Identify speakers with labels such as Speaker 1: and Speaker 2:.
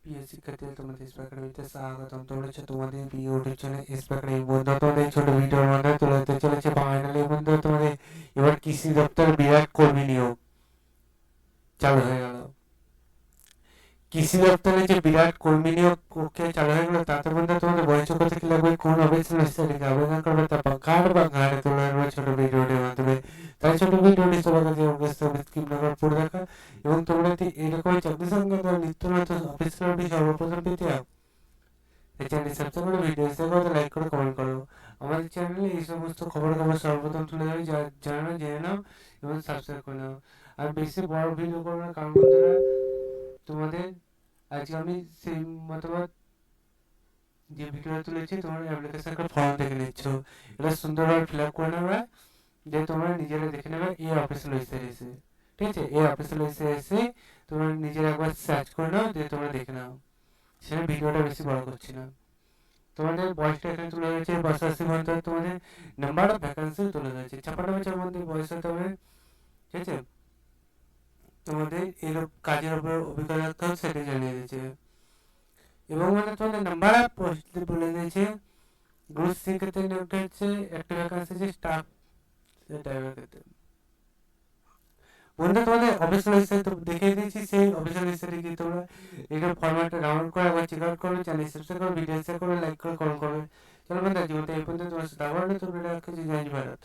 Speaker 1: প্রিয় শিক্ষার্থীরা, তোমাদের এসপি একাডেমিতে স্বাগতম। তোমরা তোমাদের প্রিয় ইউটিউব চ্যানেল এসপি একাডেমি। বন্ধু, তোমাদের ছোট ভিডিওর মাধ্যমে তুলে ধরতে চলেছে ফাইনালি বন্ধু তোমাদের এবার কৃষি দপ্তর বিরাট কর্মী নিয়োগ চালু হয়ে গেল। কৃষি দপ্তরে যে বিরাট কর্মী নিয়োগ প্রক্রিয়া চালু হয়ে গেল, তাতে বন্ধু তোমাদের বয়স কত কি লাগবে, কোন অফিসিয়াল ওয়েবসাইটে আবেদন করবে, তা ঘাড়ে তুলে ধরবে ছোট ভিডিওটির মাধ্যমে। তাই ছোট ভিডিওটি সবার কাছে স্কিপ না করে পড়ে দেখা, এবং তোমরা যদি এরকম চাকরি সংক্রান্ত নিত্য নতুন অফিসিয়াল ভিডিও সর্বপ্রথম পেতে এই চ্যানেলটি সাবস্ক্রাইব করে ভিডিও শেয়ার করো, লাইক করো, কমেন্ট করো। আমাদের চ্যানেলে এই সমস্ত খবর সর্বপ্রথম তুলে ধরি, জানো জেনে নাও এবং সাবস্ক্রাইব করে নাও। আর বেশি বড় ভিডিও করবো না, কারণ বন্ধুরা তোমাদের আজকে আমি সেই মতামত যে ভিডিওটা তুলেছি তোমরা অ্যাপ্লিকেশন একটা ফর্ম দেখে নিচ্ছ, এটা সুন্দরভাবে ফিল আপ করে নেবে, যে তোমরা নিজেরা দেখে নেবে এই অফিসিয়াল ওয়েবসাইটে এসে। ঠিক আছে, এই অফিসিয়াল ওয়েবসাইটে এসে তোমরা নিজেরা একবার সার্চ করে নাও, দিয়ে তোমরা দেখে নাও। সেটা ভিডিওটা বেশি বড় করছি না। তোমাদের বয়সটা এখানে তুলে ধরেছে 85 মধ্যে, তোমাদের নাম্বার অফ ভ্যাকান্সি তুলে ধরেছে 56 বছরের মধ্যে বয়স হতে হবে। ঠিক আছে, তোমাদের এরকম কাজের উপর অভিজ্ঞতা সেটা জানিয়ে দিয়েছে, এবং মানে তোমাদের নাম্বার অফ পোস্ট বলে দিয়েছে। গ্রুপ সি ক্ষেত্রে নিয়োগটা হচ্ছে একটা ভ্যাকান্সি আছে স্টাফ ড্রাইভার ক্ষেত্রে। বন্ধু, তোমাদের অফিসিয়াল ওয়েবসাইট তো দেখিয়ে দিয়েছি, সেই অফিসিয়াল ওয়েবসাইটে গিয়ে তোমরা এখানে ফরম্যাটটা ডাউনলোড করে একবার চেক আউট করবে, চ্যানেল সাবস্ক্রাইব করবে, ভিডিও শেয়ার করবে, লাইক করে কমেন্ট করবে। চলো বন্ধু, জীবনটা এই পর্যন্ত তোমার সাথে আবার নতুন ভিডিও রাখছি। জয় ভারত।